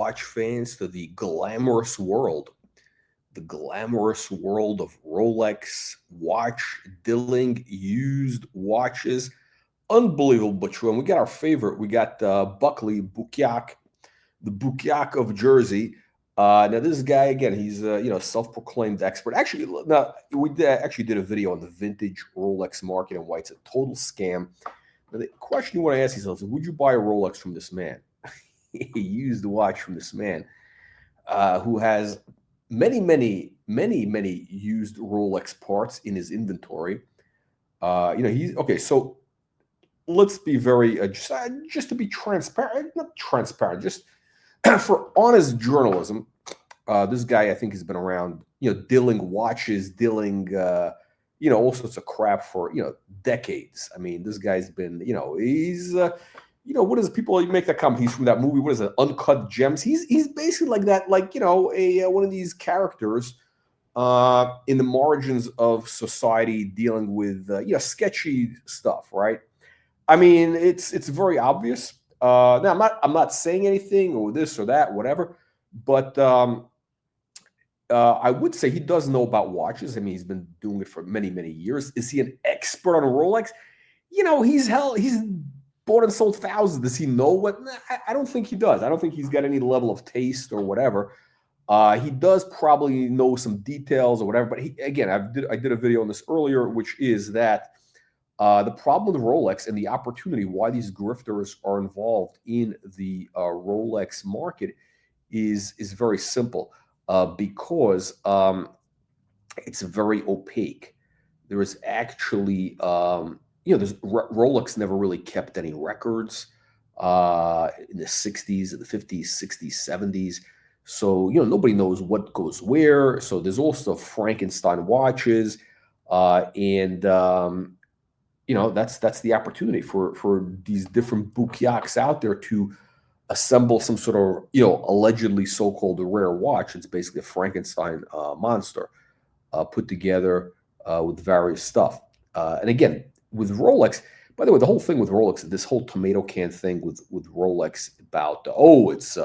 watch fans to the glamorous world of Rolex watch dealing, used watches. Unbelievable true. And we got our favorite. We got Buckley Bukiak, the Bukiak of Jersey. Now this guy again, he's self-proclaimed expert. Actually, no, actually did a video on the vintage Rolex market and why it's a total scam. Now, the question you want to ask yourself is, would you buy a Rolex from this man? He used the watch from this man who has many used Rolex parts in his inventory. He's okay. So let's be very just to be transparent, not transparent, just for honest journalism. This guy, I think, has been around, dealing watches, dealing, all sorts of crap for, decades. I mean, this guy's been, he's, what is people make that comment? He's from that movie. What is it? Uncut Gems. He's basically like that, like, a one of these characters in the margins of society dealing with, sketchy stuff, right? I mean, it's very obvious. Now I'm not saying anything or this or that, whatever, but I would say he does know about watches. I mean, he's been doing it for many years. Is he an expert on a Rolex? He's bought and sold thousands. Does he know what? I don't think he does. I don't think he's got any level of taste or whatever. He does probably know some details or whatever. But I did a video on this earlier, which is that the problem with Rolex and the opportunity why these grifters are involved in the Rolex market is very simple. Because it's very opaque. There is actually, Rolex never really kept any records in the 60s, the 50s, 60s, 70s. So, nobody knows what goes where. So there's also Frankenstein watches. And that's the opportunity for these different Bukiaks out there to assemble some sort of, allegedly so-called rare watch. It's basically a Frankenstein monster put together with various stuff. And again, with Rolex, by the way, the whole thing with Rolex, this whole tomato can thing with Rolex about, it's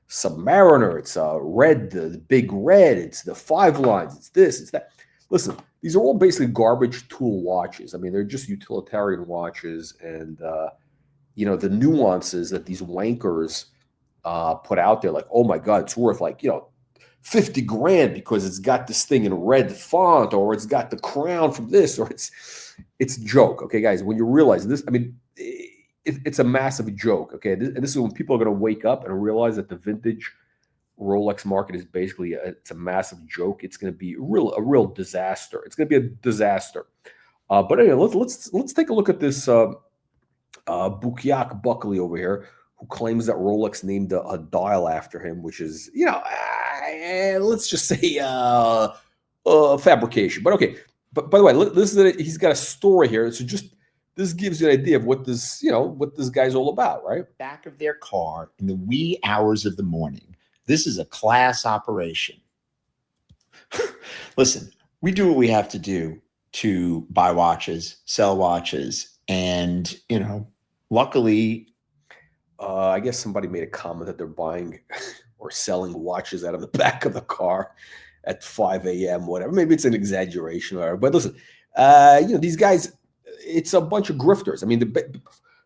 Submariner, it's red, the big red, it's the 5 lines, it's this, it's that. Listen, these are all basically garbage tool watches. I mean, they're just utilitarian watches, and the nuances that these wankers put out there, like, oh my God, it's worth like, 50 grand because it's got this thing in red font, or it's got the crown from this, or it's a joke. Okay, guys, when you realize this, I mean, it's a massive joke. Okay. And this is when people are going to wake up and realize that the vintage Rolex market is basically it's a massive joke. It's going to be a real disaster. It's going to be a disaster. But anyway, let's take a look at this Bukiak Buckley over here, who claims that Rolex named a dial after him, which is, let's just say fabrication. But okay. But by the way, listen to it. He's got a story here. So this gives you an idea of what this guy's all about, right? Back of their car in the wee hours of the morning. This is a class operation. Listen, we do what we have to do to buy watches, sell watches, and, luckily, I guess somebody made a comment that they're buying or selling watches out of the back of the car at 5 a.m., whatever. Maybe it's an exaggeration or whatever. But listen, these guys, it's a bunch of grifters. I mean,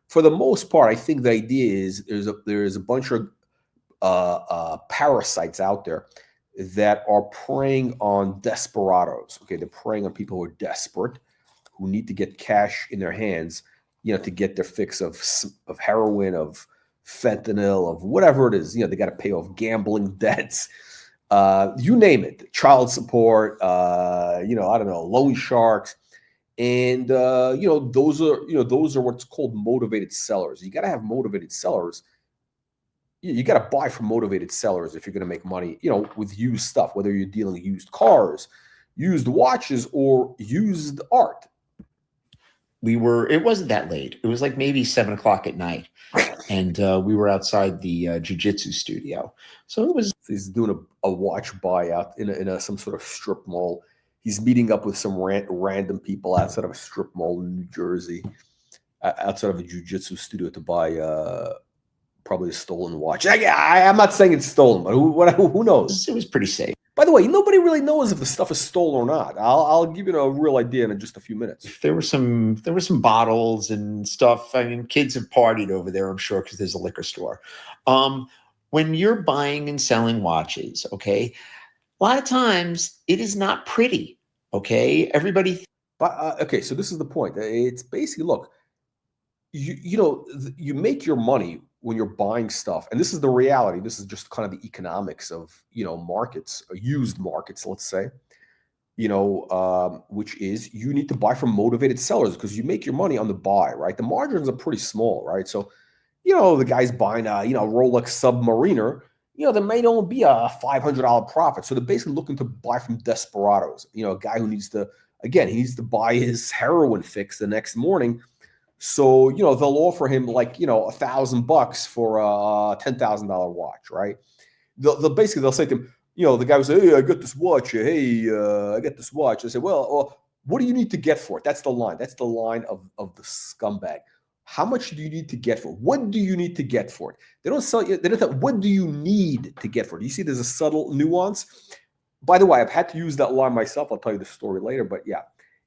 for the most part, I think the idea is there's a bunch of parasites out there that are preying on desperados. Okay, they're preying on people who are desperate, who need to get cash in their hands, to get their fix of heroin, of fentanyl, of whatever it is. They got to pay off gambling debts, you name it, child support, I don't know, loan sharks. And those are what's called motivated sellers. You got to have motivated sellers. You got to buy from motivated sellers if you're going to make money, with used stuff, whether you're dealing used cars, used watches, or used art. It wasn't that late. It was like maybe 7 o'clock at night. And we were outside the jiu-jitsu studio. So it was. He's doing a watch buyout in some sort of strip mall. He's meeting up with some random people outside of a strip mall in New Jersey, outside of a jiu-jitsu studio to buy Probably a stolen watch. I'm not saying it's stolen, but who knows? It was pretty safe. By the way, nobody really knows if the stuff is stolen or not. I'll give you a real idea in just a few minutes. There were some bottles and stuff. I mean, kids have partied over there, I'm sure, because there's a liquor store. When you're buying and selling watches, okay, a lot of times it is not pretty. Okay, everybody. But okay, so this is the point. It's basically, look, you make your money when you're buying stuff, and this is the reality. This is just kind of the economics of markets, used markets, let's say. Which is you need to buy from motivated sellers because you make your money on the buy, right? The margins are pretty small, right? So, the guy's buying a Rolex Submariner. There may only be a $500 profit. So they're basically looking to buy from desperados. A guy who needs to, again, he needs to buy his heroin fix the next morning. So, they'll offer him like, $1,000 for a $10,000 watch, right? They'll say to him, the guy will say, hey, I got this watch. Hey, I got this watch. I say, well, what do you need to get for it? That's the line. That's the line of the scumbag. How much do you need to get for it? What do you need to get for it? They don't sell you. They don't say, what do you need to get for it? You see, there's a subtle nuance. By the way, I've had to use that line myself. I'll tell you the story later. But yeah,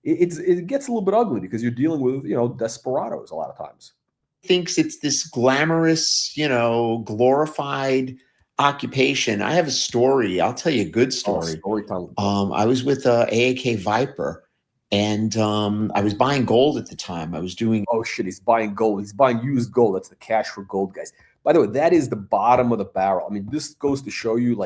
it gets a little bit ugly because you're dealing with, desperados a lot of times. Thinks it's this glamorous, glorified occupation. I have a story. I'll tell you a good story. Storytelling. I was with AAK Viper, and I was buying gold at the time. I was doing. Oh shit! He's buying gold. He's buying used gold. That's the cash for gold, guys. By the way, that is the bottom of the barrel. I mean, this goes to show you,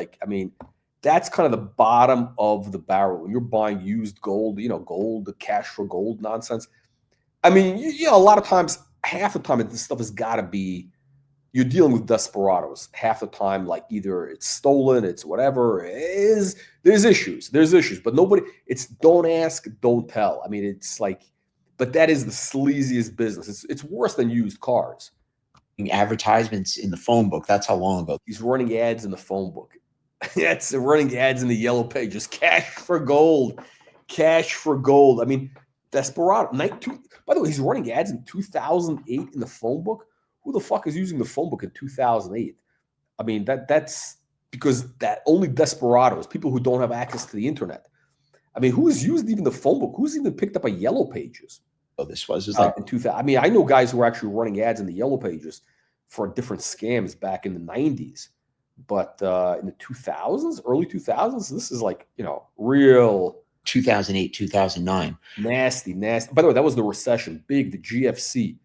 that's kind of the bottom of the barrel when you're buying used gold. Gold, the cash for gold nonsense. I mean, a lot of times, half the time, this stuff has got to be. You're dealing with desperados half the time. Like either it's stolen, it's whatever. There's issues, but nobody. It's don't ask, don't tell. I mean, it's like, but that is the sleaziest business. It's worse than used cars. Advertisements in the phone book. That's how long ago. He's running ads in the phone book. That's running ads in the yellow pages. Cash for gold, cash for gold. I mean, desperado. By the way, he's running ads in 2008 in the phone book. Who the fuck is using the phone book in 2008? I mean, that's because that only desperados, people who don't have access to the internet. I mean, who has used even the phone book? Who's even picked up a yellow pages? Oh, this was like in 2000. I mean, I know guys who were actually running ads in the yellow pages for different scams back in the 90s. But in the 2000s, early 2000s, this is like, real 2008, 2009. Nasty. By the way, that was the recession, big, the GFC.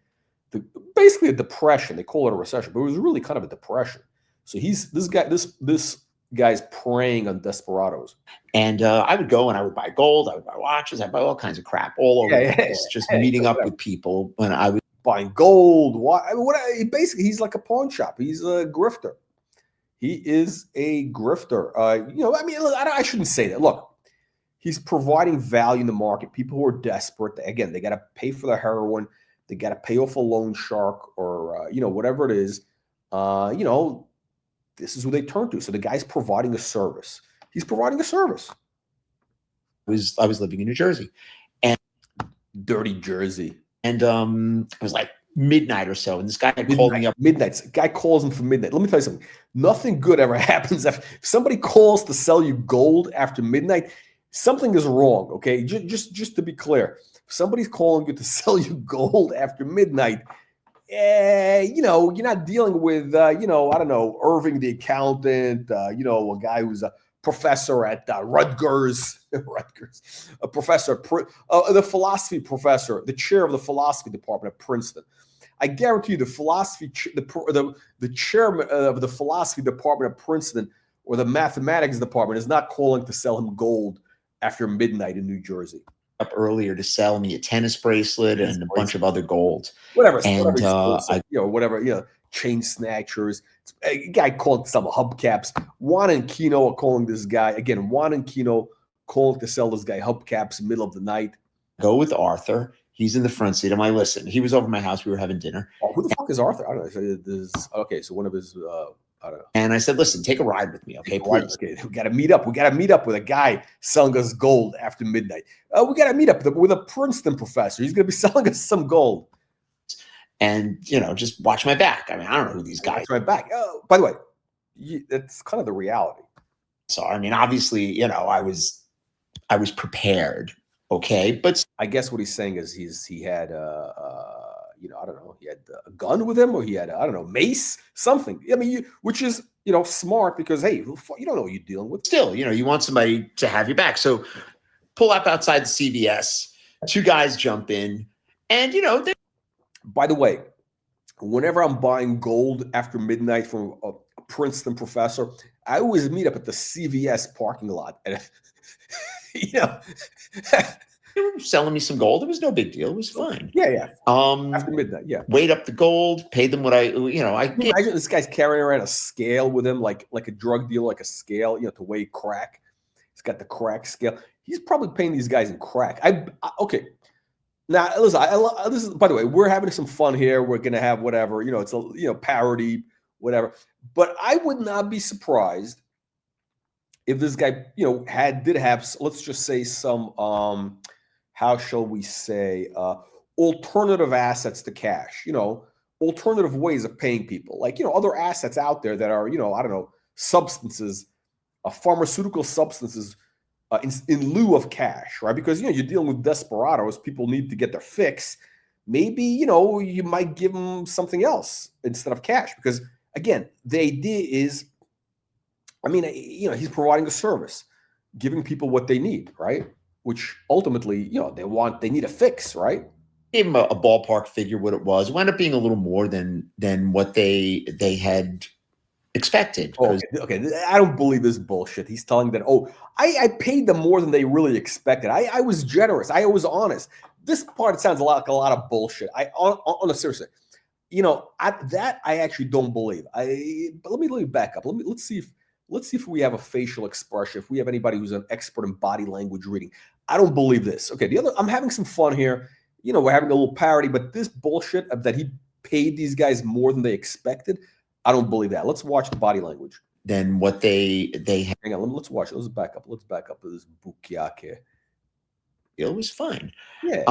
Basically a depression. They call it a recession, but it was really kind of a depression. So this guy's preying on desperados. And I would go and I would buy gold, I would buy watches, I'd buy all kinds of crap all over the place, just meeting up with people when I was buying gold. Basically, he's like a pawn shop. He's a grifter. He is a grifter. I mean, look, I shouldn't say that. Look, he's providing value in the market. People who are desperate, again, they got to pay for the heroin. They got to pay off a loan shark or, whatever it is. This is who they turn to. So the guy's providing a service. He's providing a service. I was living in New Jersey. And dirty Jersey. And it was like midnight or so. And this guy had called me up. Midnight. Guy calls him for midnight. Let me tell you something. Nothing good ever happens. If somebody calls to sell you gold after midnight, something is wrong, okay? Just to be clear. If somebody's calling you to sell you gold after midnight, you're not dealing with, I don't know, Irving the accountant, a guy who's a professor at Rutgers, a professor, the philosophy professor, the chair of the philosophy department at Princeton. I guarantee you the chairman of the philosophy department at Princeton or the mathematics department is not calling to sell him gold after midnight in New Jersey. Up earlier to sell me a tennis bracelet and a bunch of other gold. Whatever. And chain snatchers. A guy called some hubcaps. Juan and Kino are calling this guy. Again, Juan and Kino calling to sell this guy hubcaps middle of the night. Go with Arthur. He's in the front seat. I'm like, listen, he was over at my house. We were having dinner. Oh, who the fuck is Arthur? I don't know. So one of his, I don't know. And I said, listen, take a ride with me, okay, please. Okay. We got to meet up. We got to meet up with a guy selling us gold after midnight. We got to meet up with a Princeton professor. He's going to be selling us some gold. and just watch my back. I mean, I don't know who these guys Watch my back. Oh, by the way, that's kind of the reality. are. I mean, obviously, I was prepared, okay, but I guess what he's saying is he had I don't know, he had a gun with him, or he had I don't know, mace, something. I mean, which is smart, because hey, you don't know what you're dealing with. still, you want somebody to have your back. So pull up outside the CVS. Two guys jump in, and By the way, whenever I'm buying gold after midnight from a Princeton professor, I always meet up at the CVS parking lot, and you know, they were selling me some gold. It was no big deal. It was fine. yeah, after midnight, yeah. Weighed up the gold, paid them what I Can you imagine this guy's carrying around a scale with him, like a drug dealer, like a scale, to weigh crack. He's got the crack scale. He's probably paying these guys in crack. Okay. Now, listen, this is, by the way, we're having some fun here. We're gonna have whatever, it's a parody, whatever. But I would not be surprised if this guy, did have, let's just say, some how shall we say, alternative assets to cash, alternative ways of paying people, like, other assets out there that are, I don't know, substances, pharmaceutical substances, in lieu of cash, right? Because you're dealing with desperados, people need to get their fix. Maybe you might give them something else instead of cash, because again, the idea is, I mean, he's providing a service, giving people what they need, right? Which ultimately, they need a fix, right? gave him a ballpark figure what it was. It wound up being a little more than what they had expected. Okay, I don't believe this bullshit. He's telling that, I paid them more than they really expected. I was generous. I was honest. This part sounds like a lot of bullshit. On a serious, I actually don't believe. But let me back up. Let's see if we have a facial expression. If we have anybody who's an expert in body language reading. I don't believe this. Okay, I'm having some fun here. We're having a little parody, but this bullshit of that he paid these guys more than they expected, I don't believe that. Let's watch the body language. Than what they hang on. Let's watch it. Let's back up to this Bukiak here. It was fine. Yeah.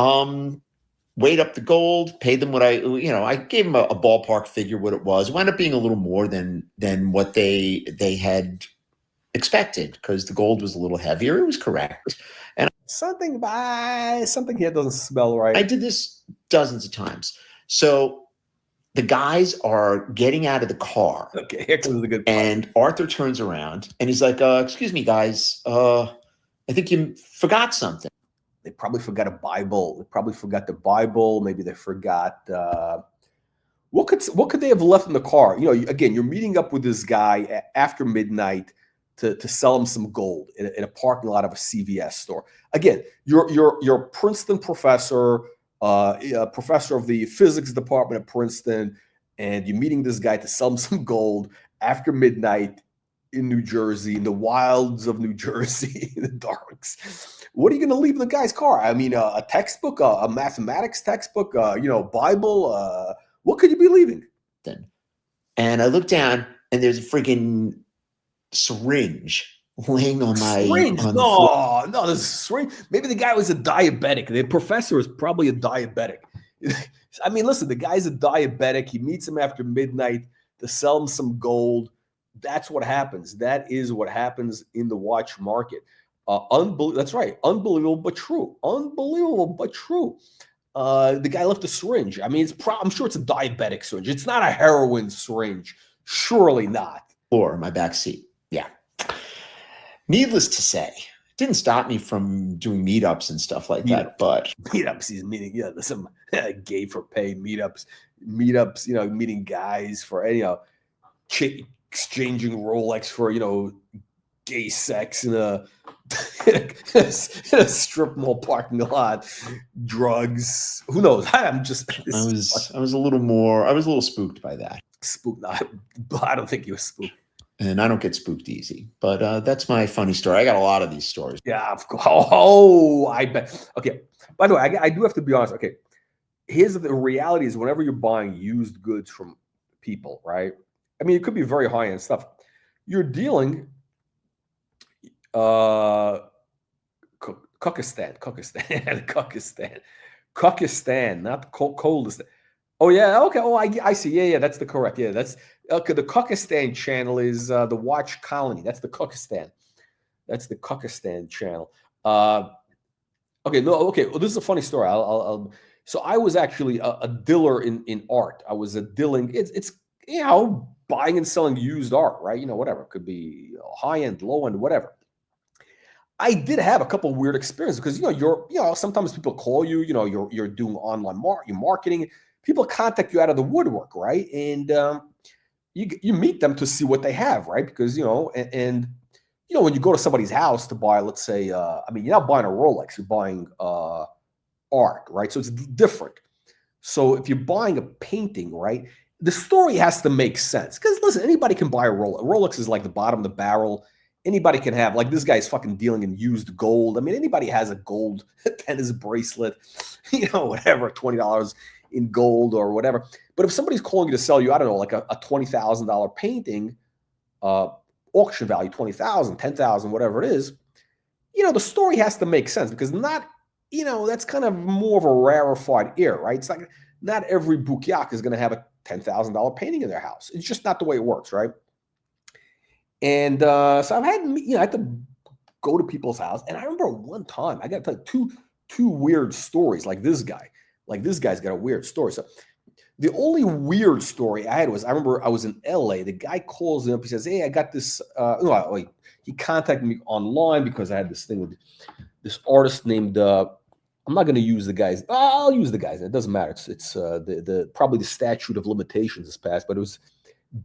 Weighed up the gold, paid them what I gave him a ballpark figure what it was. It wound up being a little more than what they had expected, because the gold was a little heavier. It was correct. And something here doesn't smell right. I did this dozens of times. So the guys are getting out of the car. Okay, here comes the good part. And Arthur turns around and he's like, excuse me, guys. I think you forgot something. They probably forgot a Bible. They probably forgot the Bible. Maybe they forgot what could they have left in the car? Again, you're meeting up with this guy after midnight to sell him some gold in a parking lot of a CVS store. Again, you're a Princeton professor, a professor of the physics department at Princeton, and you're meeting this guy to sell him some gold after midnight in New Jersey, in the wilds of New Jersey, in the darks. What are you going to leave in the guy's car? I mean, a textbook, a mathematics textbook, Bible. What could you be leaving? And I look down, and there's a freaking syringe laying on my syringe. No, there's a syringe. Maybe the guy was a diabetic. The professor is probably a diabetic. I mean, listen, the guy's a diabetic. He meets him after midnight to sell him some gold. That's what happens. That is what happens in the watch market. That's right. Unbelievable, but true. Unbelievable, but true. The guy left a syringe. I mean, I'm sure it's a diabetic syringe. It's not a heroin syringe. Surely not. Or my back seat. Yeah. Needless to say, it didn't stop me from doing meetups and stuff like that. But meetups, he's meeting, there's some gay for pay meetups, meeting guys for, exchanging Rolex for, gay sex in a strip mall parking lot, drugs. Who knows? I was a little spooked by that. Spooked? No, I don't think you were spooked. And I don't get spooked easy, but that's my funny story. I got a lot of these stories. Yeah, of course. Oh, I bet. Okay. By the way, I do have to be honest. Okay. Here's the reality is, whenever you're buying used goods from people, right? I mean, it could be very high-end stuff. You're dealing Kukistan, not Coldistan. Oh yeah, okay. Oh, I see. Yeah, yeah, that's the correct. Yeah, that's okay. The Kyrgyzstan channel is the Watch Colony. That's the Kyrgyzstan. That's the Kyrgyzstan channel. Uh, okay, no, okay. Well, this is a funny story. So I was actually a diller in art. I was a dilling. It's buying and selling used art, right? Whatever. It could be high end, low end, whatever. I did have a couple of weird experiences because sometimes people call you, you're doing online you're marketing. People contact you out of the woodwork, right? And you meet them to see what they have, right? Because when you go to somebody's house to buy, let's say, you're not buying a Rolex, you're buying art, right? So it's different. So if you're buying a painting, right, the story has to make sense. Because listen, anybody can buy a Rolex. Rolex is like the bottom of the barrel. Anybody can have, like, this guy's fucking dealing in used gold. I mean, anybody has a gold tennis bracelet, whatever, $20 in gold or whatever. But if somebody's calling you to sell you, I don't know, like a $20,000 painting, uh, auction value 20,000, 10,000, whatever it is, the story has to make sense because that's kind of more of a rarefied air, right? It's like not every bukyak is going to have a $10,000 painting in their house. It's just not the way it works, right? And so I had to go to people's house, and I remember one time I got to tell you two weird stories. Like this guy's got a weird story. So the only weird story I had was I remember I was in LA. The guy calls me up. He says, "Hey, I got this." He contacted me online because I had this thing with this artist named. I'm not going to use the guy's. I'll use the guy's. It doesn't matter. It's the probably the statute of limitations is passed, but it was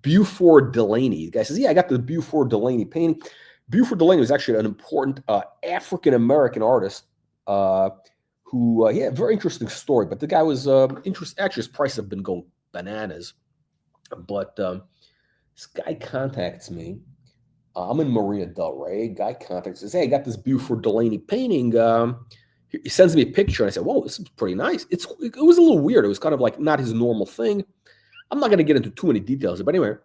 Buford Delaney. The guy says, "Yeah, I got the Buford Delaney painting." Buford Delaney was actually an important African American artist who, he had a very interesting story. But the guy was Actually, his prices have been going bananas. But this guy contacts me. I'm in Marina Del Rey. Guy contacts, says, "Hey, I got this Buford Delaney painting." He sends me a picture. And I said, "Whoa, this is pretty nice." It was a little weird. It was kind of like not his normal thing. I'm not going to get into too many details, but anyway,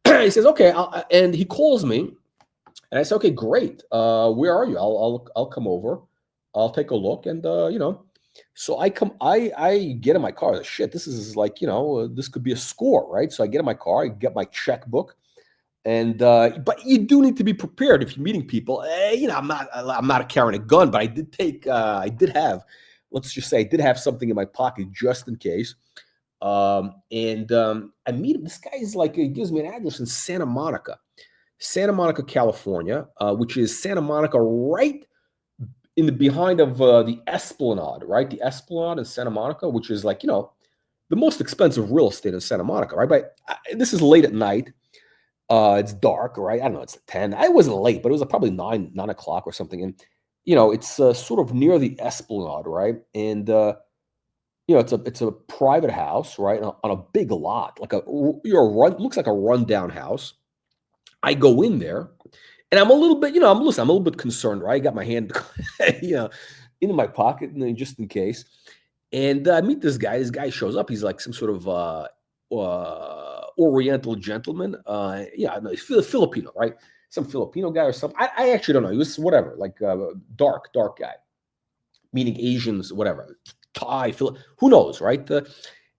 he says, "Okay," and he calls me, and I said, "Okay, great. Where are you? I'll come over. I'll take a look." And so I get in my car. Shit, this is like this could be a score, right? So I get in my car. I get my checkbook. And but you do need to be prepared if you're meeting people. I'm not carrying a gun, but I did have, let's just say, I did have something in my pocket just in case. And I meet him. This guy is like, he gives me an address in Santa Monica, California, which is Santa Monica, right in the behind of the Esplanade, right? The Esplanade in Santa Monica, which is like the most expensive real estate in Santa Monica, right? But this is late at night. It's dark, right? I don't know. It's 10. I wasn't late, but it was probably 9 o'clock or something. And it's sort of near the Esplanade, right? And it's a private house, right, on a big lot, like looks like a rundown house. I go in there, and I'm a little bit, I'm a little bit concerned, right? I got my hand, you know, in my pocket, and then just in case. And I meet this guy. This guy shows up. He's like some sort of Oriental gentleman. Yeah, no, he's Filipino, right? Some Filipino guy or something. I actually don't know. He was whatever, like dark guy, meaning Asians, whatever. Thai, who knows, right?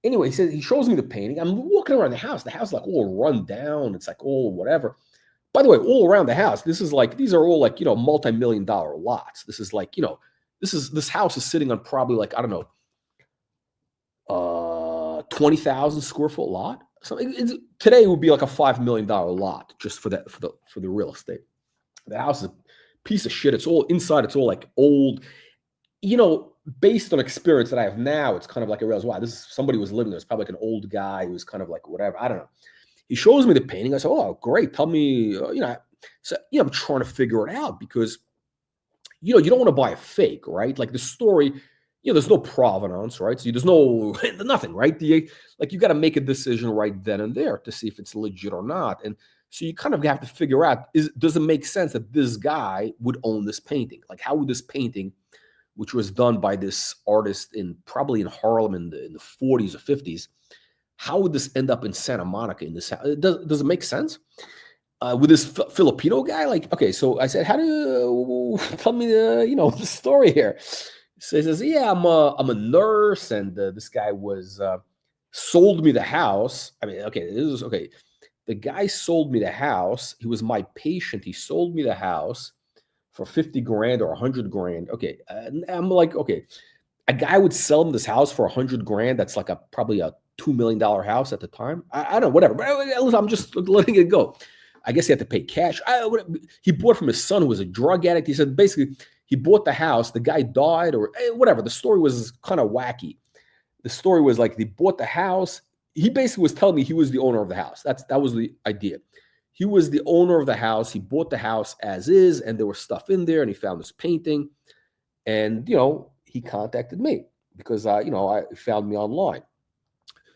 Anyway, he shows me the painting. I'm walking around the house. The house is like all run down. It's like all whatever. By the way, all around the house, these are all like, multi-million dollar lots. This is like, this house is sitting on probably like, I don't know, 20,000 square foot lot. So today it would be like a $5 million lot just for that, for the real estate. The house is a piece of shit. It's all inside. It's all like old, based on experience that I have now. It's kind of like I realize, wow, somebody was living there. It's probably like an old guy who was kind of like whatever. I don't know. He shows me the painting. I said, "Oh, great. Tell me, So, I'm trying to figure it out because, you don't want to buy a fake, right? Like the story, there's no provenance, right? So there's no, nothing, right? You got to make a decision right then and there to see if it's legit or not. And so you kind of have to figure out, does it make sense that this guy would own this painting? Like, how would this painting, which was done by this artist probably in Harlem in the 40s or 50s, how would this end up in Santa Monica in this house? Does it make sense? With this Filipino guy, like, okay, so I said, how do you tell me the story here? So he says, "Yeah, I'm a nurse," and this guy was sold me the house. I mean, okay, this is okay. The guy sold me the house. He was my patient. He sold me the house for 50 grand or 100 grand. Okay. And I'm like, okay, a guy would sell him this house for 100 grand. That's like probably a $2 million house at the time. I don't know, whatever. But I'm just letting it go. I guess he had to pay cash. He bought from his son who was a drug addict. He said basically he bought the house. The guy died or whatever. The story was kind of wacky. The story was like they bought the house. He basically was telling me he was the owner of the house. That was the idea. He was the owner of the house. He bought the house as is, and there was stuff in there, and he found this painting. And he contacted me because I found me online.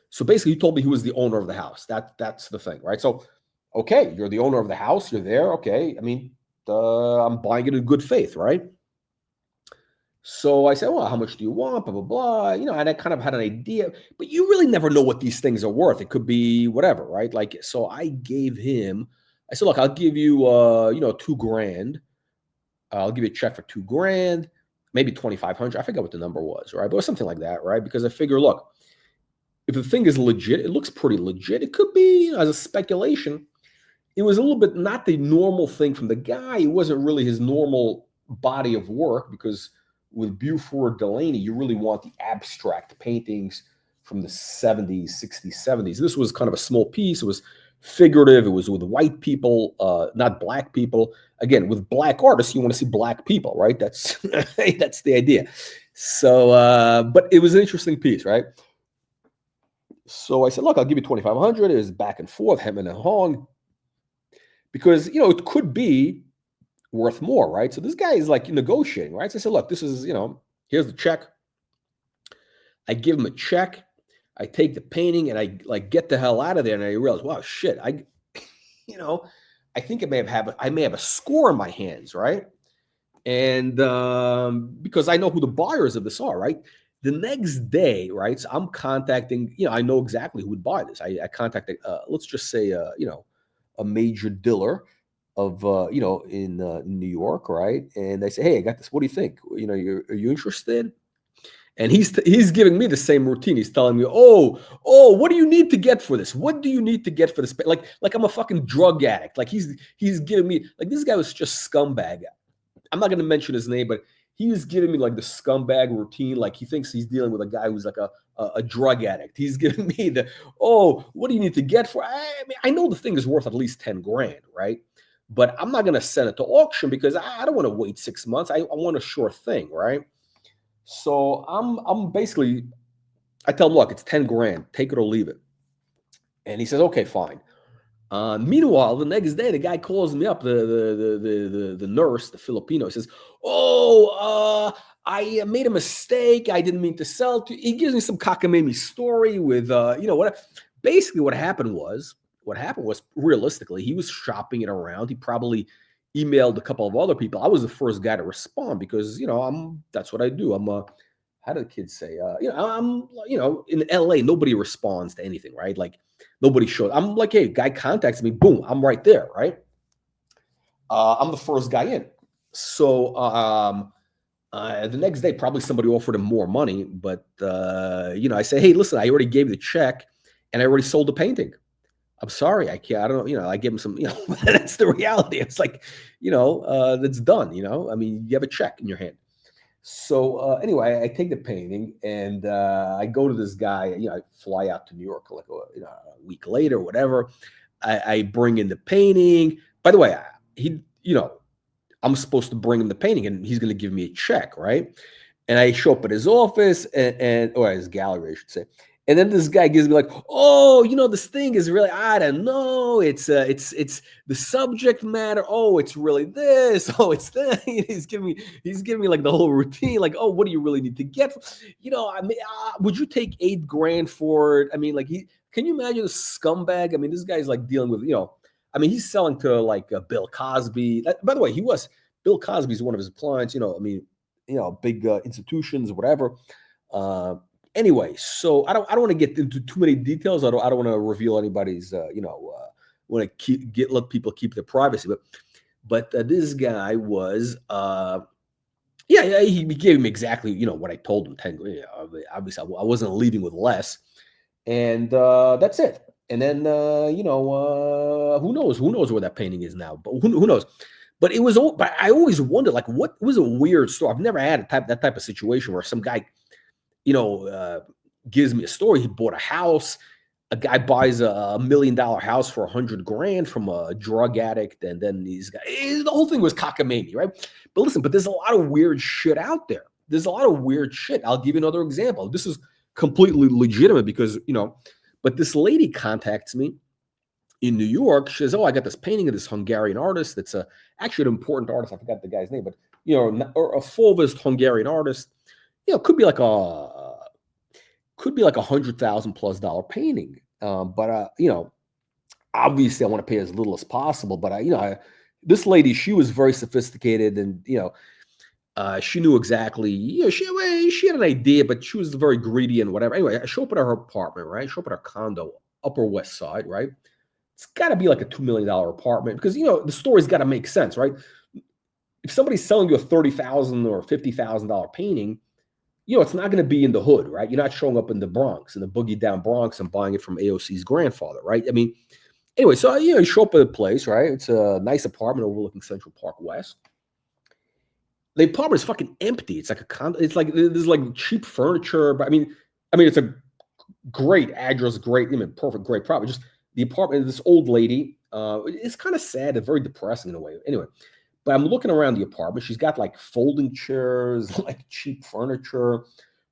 So basically, he told me he was the owner of the house. That's the thing, right? So, okay, you're the owner of the house. You're there. Okay, I mean, I'm buying it in good faith, right? So I said, well, how much do you want? Blah, blah, blah. And I kind of had an idea, but you really never know what these things are worth. It could be whatever, right? Like, so I gave him, I said, look, I'll give you, 2 grand. I'll give you a check for 2 grand, maybe 2,500. I forget what the number was, right? But it was something like that, right? Because I figure, look, if the thing is legit, it looks pretty legit. It could be, as a speculation, it was a little bit not the normal thing from the guy. It wasn't really his normal body of work because with Buford Delaney, you really want the abstract paintings from the 70s, 60s, 70s. This was kind of a small piece. It was figurative. It was with white people, not black people. Again, with black artists, you want to see black people, right? That's that's the idea. So, but it was an interesting piece, right? So I said, look, I'll give you 2,500. It was back and forth, hem and hawing, because it could be worth more, right? So this guy is like negotiating, right? So I said, look, this is, here's the check. I give him a check. I take the painting and I like get the hell out of there. And I realize, wow, shit, you know, I think I may have a score in my hands, right? And because I know who the buyers of this are, right? The next day, right? So I'm contacting, I know exactly who would buy this. I contacted, let's just say, a major dealer of, in New York, right? And they say, hey, I got this. What do you think? Are you interested? And he's giving me the same routine. He's telling me, oh, what do you need to get for this? What do you need to get for this? Like I'm a fucking drug addict. Like he's giving me like this guy was just scumbag. I'm not going to mention his name, but he was giving me like the scumbag routine. Like he thinks he's dealing with a guy who's like a drug addict. He's giving me what do you need to get for? I mean, I know the thing is worth at least 10 grand, right? But I'm not going to send it to auction because I don't want to wait 6 months. I want a sure thing, right? So I'm basically, I tell him, look, it's 10 grand, take it or leave it. And he says, okay, fine. Meanwhile, the next day, the guy calls me up, the nurse, the Filipino. He says, "Oh, I made a mistake. I didn't mean to sell to." He gives me some cockamamie story with, what. Basically, what happened was realistically, he was shopping it around. He probably emailed a couple of other people. I was the first guy to respond because that's what I do. I'm a how do the kids say? I'm in LA, nobody responds to anything, right? Like nobody shows. I'm like, hey, guy contacts me, boom, I'm right there, right? I'm the first guy in. So the next day, probably somebody offered him more money, but I say, hey, listen, I already gave you the check, and I already sold the painting. I'm sorry, I can't. I don't know. I give him some. That's the reality. It's like, that's done. I mean, you have a check in your hand. So anyway, I take the painting and I go to this guy. I fly out to New York like a week later, whatever. I bring in the painting. By the way, I'm supposed to bring him the painting, and he's going to give me a check, right? And I show up at his office or his gallery, I should say. And then this guy gives me like, oh, this thing is really, I don't know. It's the subject matter. Oh, it's really this. Oh, it's that. He's giving me like the whole routine. Like, oh, what do you really need to get? I mean, would you take 8 grand for it? I mean, like can you imagine a scumbag? I mean, this guy's like dealing with, I mean, he's selling to like Bill Cosby. By the way, Bill Cosby's one of his clients, I mean, big institutions, whatever. Anyway, so I don't want to get into too many details. I don't want to reveal anybody's want to let people keep their privacy. But this guy was he gave me exactly what I told him. 10 grand. Obviously, I wasn't leaving with less. and that's it. And then who knows where that painting is now? But who knows? But but I always wondered, like, what it was a weird story. I've never had that type of situation where some guy, you know, gives me a story. He bought a house. A guy buys a $1 million house for 100 grand from a drug addict, and then the whole thing was cockamamie, right? But listen, there's a lot of weird shit out there. There's a lot of weird shit. I'll give you another example. This is completely legitimate because but this lady contacts me in New York. She says, "Oh, I got this painting of this Hungarian artist. That's actually an important artist. I forgot the guy's name, but or a Fauvist Hungarian artist. Could be like $100,000+ painting. But obviously I want to pay as little as possible. But this lady, she was very sophisticated, and she knew exactly. She had an idea, but she was very greedy and whatever. Anyway, I show up at her apartment, right? I show up at her condo, Upper West Side, right? It's got to be like a $2 million apartment because the story's got to make sense, right? If somebody's selling you a $30,000 or $50,000 painting, it's not going to be in the hood, right? You're not showing up in the Bronx, in the boogie down Bronx, and buying it from AOC's grandfather, right? I mean, anyway, so you show up at a place, right? It's a nice apartment overlooking Central Park West. The apartment is fucking empty. It's like a condo. It's like there's like cheap furniture, but I mean, it's a great address, great, perfect, great property. Just the apartment. This old lady. It's kind of sad and very depressing in a way. Anyway. But I'm looking around the apartment. She's got like folding chairs, like cheap furniture.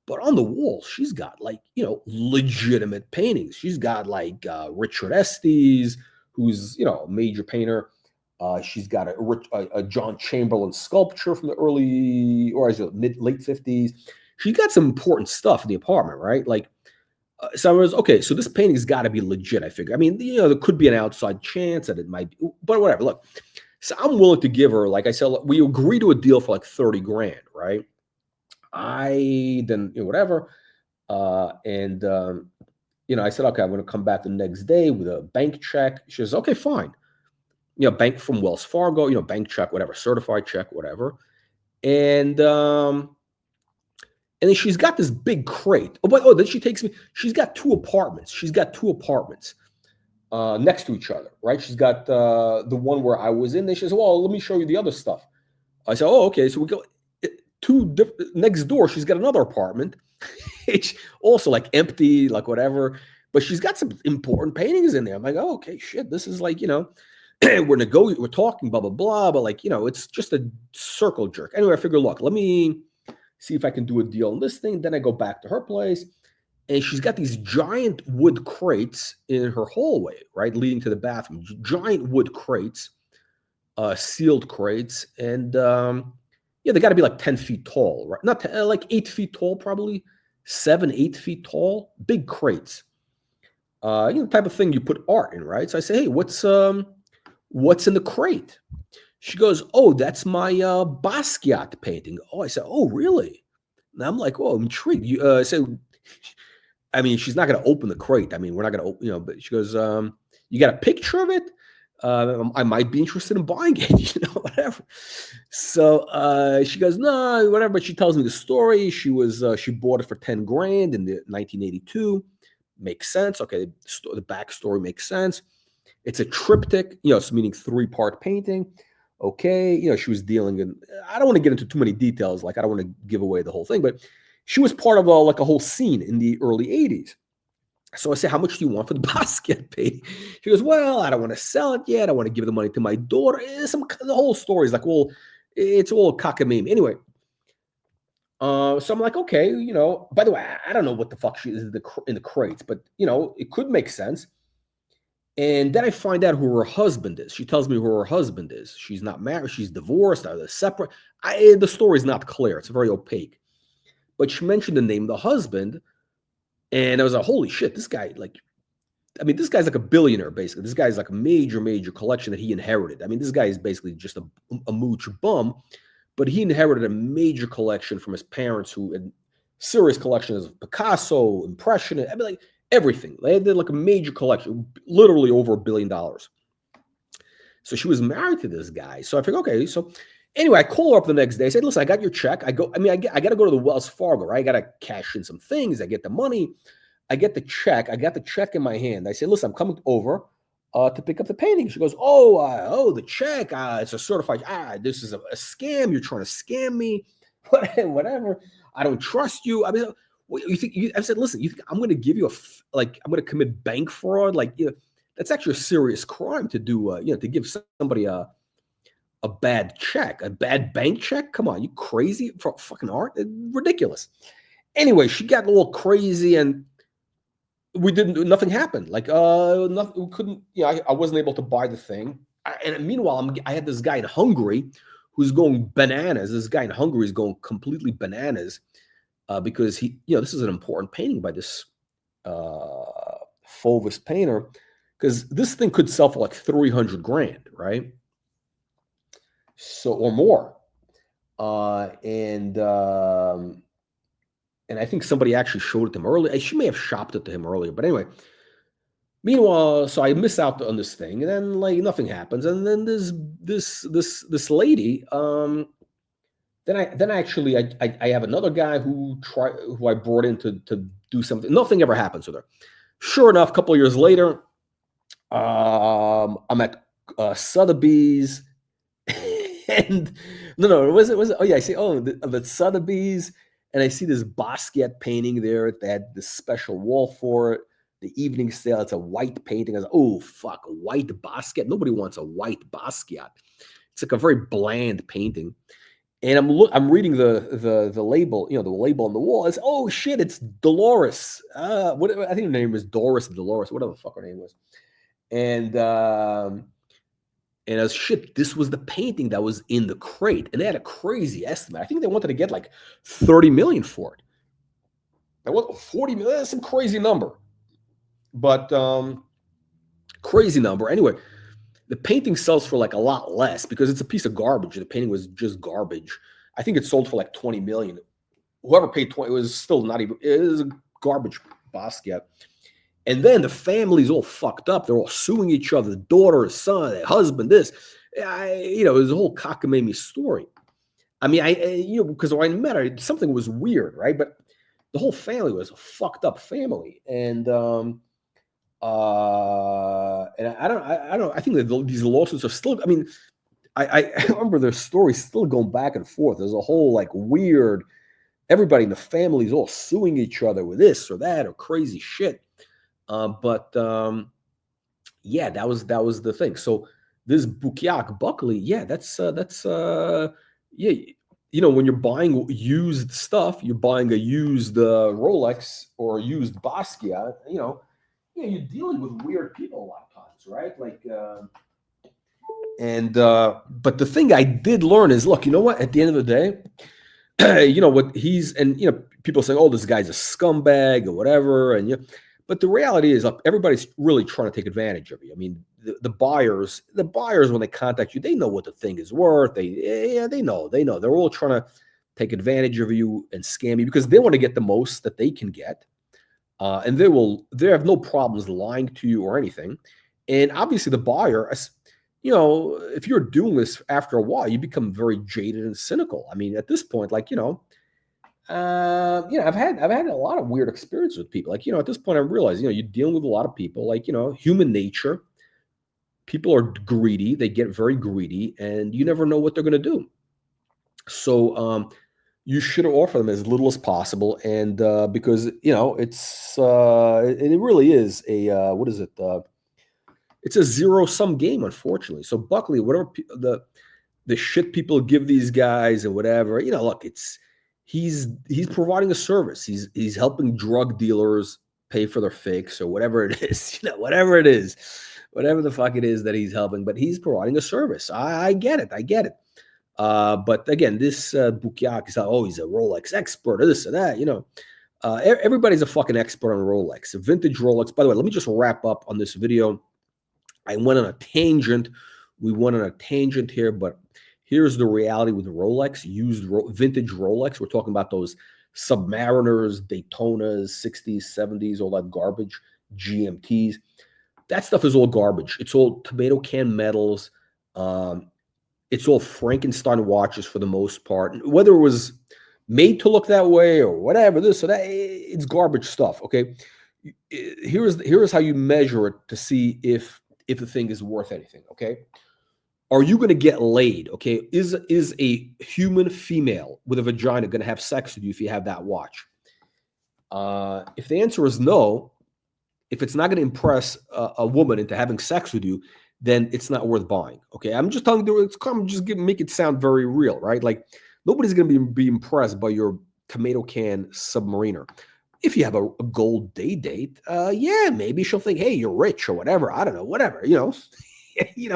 But on the wall, she's got like, legitimate paintings. She's got like Richard Estes, who's, a major painter. She's got a John Chamberlain sculpture from the early, or is it late 50s. She's got some important stuff in the apartment, right? Like, so I was, okay, so this painting's got to be legit, I figure. I mean, there could be an outside chance that it might be, but whatever. Look. So I'm willing to give her, like I said, we agree to a deal for like 30 grand, right? I then, whatever. And I said, okay, I'm going to come back the next day with a bank check. She says, okay, fine. Bank from Wells Fargo, bank check, whatever, certified check, whatever. And then she's got this big crate. Then she takes me, she's got two apartments. Next to each other, right? She's got the one where I was in. Then she says, "Well, let me show you the other stuff." I said, "Oh, okay." So we go next door. She's got another apartment. It's also like empty, like whatever. But she's got some important paintings in there. I'm like, "Oh, okay, shit. This is like, we're talking, blah blah blah." But like, it's just a circle jerk. Anyway, I figure, look, let me see if I can do a deal on this thing. Then I go back to her place. And she's got these giant wood crates in her hallway, right, leading to the bathroom. Giant wood crates, sealed crates, and they got to be like 10 feet tall, right? Not like 8 feet tall, probably 7, 8 feet tall. Big crates. The type of thing you put art in, right? So I say, hey, what's in the crate? She goes, oh, that's my Basquiat painting. Oh, I said, oh, really? And I'm like, oh, I'm intrigued. I said. I mean, she's not going to open the crate. I mean, we're not going to, but she goes, you got a picture of it? I might be interested in buying it, whatever. So she goes, no, whatever. But she tells me the story. She bought it for 10 grand in 1982. Makes sense. Okay. The backstory makes sense. It's a triptych, so meaning 3-part painting. Okay. She was dealing in, I don't want to get into too many details. Like, I don't want to give away the whole thing, but she was part of like a whole scene in the early 80s. So I said, how much do you want for the Basquiat painting? She goes, well, I don't want to sell it yet. I want to give the money to my daughter. The whole story is like, well, it's all cockamamie. Anyway, so I'm like, okay, by the way, I don't know what the fuck she is in the crates, but, it could make sense. And then I find out who her husband is. She tells me who her husband is. She's not married. She's divorced. They're separate. The story is not clear. It's very opaque. But she mentioned the name of the husband, and I was like, holy shit, this guy, this guy's like a billionaire, basically. This guy's like a major, major collection that he inherited. I mean, this guy is basically just a mooch bum, but he inherited a major collection from his parents who had serious collections of Picasso, Impressionist, like everything. They did like a major collection, literally over $1 billion. So she was married to this guy. So I figured, okay, so anyway, I call her up the next day. I said, listen, I got your check. I got to go to the Wells Fargo, right? I got to cash in some things. I get the money. I get the check. I got the check in my hand. I say, listen, I'm coming over to pick up the painting. She goes, oh, the check. It's a certified. This is a scam. You're trying to scam me. Whatever. I don't trust you. I mean, what you think? I said, listen, you think I'm going to give you I'm going to commit bank fraud? Like, that's actually a serious crime to do. To give somebody a bad check, a bad bank check. Come on, you crazy for fucking art? Ridiculous. Anyway, she got a little crazy and nothing happened. Like, nothing, we couldn't, I wasn't able to buy the thing. And meanwhile, I had this guy in Hungary who's going bananas. This guy in Hungary is going completely bananas because this is an important painting by this Fauves painter, because this thing could sell for like 300 grand, right? So, or more. And I think somebody actually showed it to him earlier. She may have shopped it to him earlier, but anyway. Meanwhile, so I miss out on this thing, and then like nothing happens, and then this lady. Then I have another guy who I brought in to do something. Nothing ever happens with her. Sure enough, a couple of years later, I'm at Sotheby's, and no, was it? Oh yeah, I see. Oh, the Sotheby's, and I see this Basquiat painting there. They had this special wall for it. The evening sale. It's a white painting. I was like, oh fuck, a white Basquiat. Nobody wants a white Basquiat. It's like a very bland painting. And I'm reading the label, the label on the wall. It's, oh shit, it's Dolores. I think her name is Doris Dolores, whatever the fuck her name was. And as shit, this was the painting that was in the crate, and they had a crazy estimate. I think they wanted to get like 30 million for it. That was 40 million. That's some crazy number, but crazy number. Anyway, the painting sells for like a lot less because it's a piece of garbage. The painting was just garbage. I think it sold for like 20 million. Whoever paid 20, it was still not even, it was a garbage Basquiat. And then the family's all fucked up. They're all suing each other, the daughter, his son, the husband, this. It was a whole cockamamie story. I mean, because when I met her, something was weird, right? But the whole family was a fucked up family. And I think that these lawsuits are still, I mean, I remember their stories still going back and forth. There's a whole like weird, everybody in the family is all suing each other with this or that or crazy shit. But yeah, that was the thing. So this Bukiak Buckley, yeah, that's yeah, when you're buying used stuff, you're buying a used Rolex or a used Basquiat, you're dealing with weird people a lot of times, right? Like, but the thing I did learn is, look, you know what? At the end of the day, what he's, and people saying, oh, this guy's a scumbag or whatever, and but the reality is, everybody's really trying to take advantage of you. I mean, the buyers, when they contact you, they know what the thing is worth. They know. They're all trying to take advantage of you and scam you because they want to get the most that they can get. And they have no problems lying to you or anything. And obviously the buyer, if you're doing this after a while, you become very jaded and cynical. I mean, at this point, like, I've had a lot of weird experiences with people. Like, at this point I realize, you're dealing with a lot of people, like, human nature. People are greedy. They get very greedy and you never know what they're going to do. So, you should offer them as little as possible. And, because, it's, it really is a, what is it? It's a zero-sum game, unfortunately. So Buckley, whatever the shit people give these guys and whatever, look, he's providing a service. He's helping drug dealers pay for their fix or whatever it is, whatever the fuck it is that he's helping, but he's providing a service. I get it. But again, this Bukiak is he's a Rolex expert or this or that, everybody's a fucking expert on Rolex, a vintage Rolex. By the way, let me just wrap up on this video. I went on a tangent. We went on a tangent here, but here's the reality with Rolex, vintage Rolex. We're talking about those Submariners, Daytonas, 60s, 70s, all that garbage, GMTs. That stuff is all garbage. It's all tomato can metals. It's all Frankenstein watches for the most part. Whether it was made to look that way or whatever, this or that, it's garbage stuff, okay? here's how you measure it to see if the thing is worth anything. Okay, are you going to get laid? Okay, is a human female with a vagina going to have sex with you if you have that watch? If the answer is no, if it's not going to impress a woman into having sex with you, then it's not worth buying. Okay, I'm just telling you, make it sound very real, right? Like nobody's going to be impressed by your tomato can submariner. If you have a gold date, yeah, maybe she'll think, hey, you're rich or whatever. I don't know, whatever, if you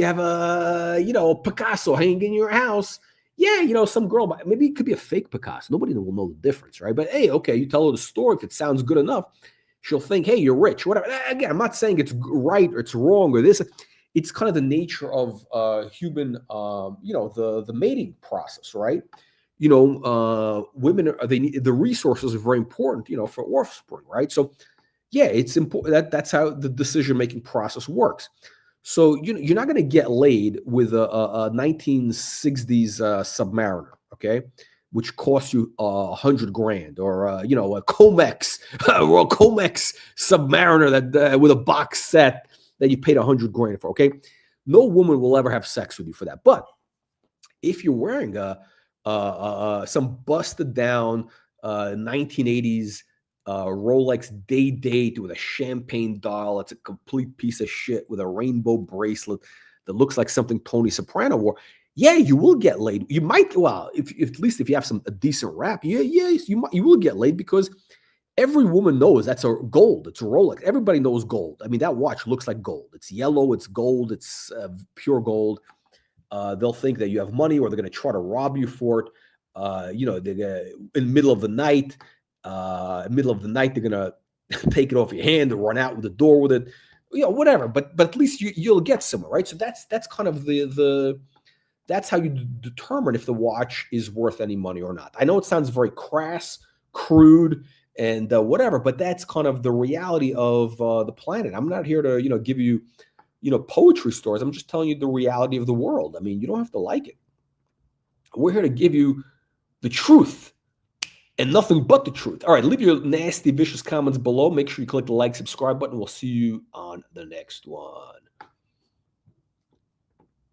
have a Picasso hanging in your house, yeah, some girl, maybe it could be a fake Picasso. Nobody will know the difference, right? But hey, okay, you tell her the story. If it sounds good enough, she'll think, hey, you're rich, whatever. Again, I'm not saying it's right or it's wrong or this. It's kind of the nature of human, the mating process, right? Women they need the resources are very important, for offspring, right? So yeah, it's important that's how the decision making process works. So you're not going to get laid with a 1960s Submariner, okay, which costs you 100 grand, or a Comex or a Comex Submariner that with a box set that you paid 100 grand for. Okay, no woman will ever have sex with you for that. But if you're wearing some busted down 1980s Rolex day date with a champagne dial, it's a complete piece of shit with a rainbow bracelet that looks like something Tony Soprano wore. Yeah, you will get laid. You might, well, if at least if you have a decent rap, you will get laid, because every woman knows that's a gold. It's a Rolex. Everybody knows gold. I mean, that watch looks like gold. It's yellow. It's gold. It's pure gold. They'll think that you have money, or they're going to try to rob you for it. They're in the middle of the night. They're going to take it off your hand or run out with the door with it. Whatever. But at least you'll get somewhere, right? So that's kind of that's how you determine if the watch is worth any money or not. I know it sounds very crass, crude, and whatever, but that's kind of the reality of the planet. I'm not here to give you poetry stories. I'm just telling you the reality of the world. I mean, you don't have to like it. We're here to give you the truth and nothing but the truth. All right, leave your nasty, vicious comments below. Make sure you click the like, subscribe button. We'll see you on the next one.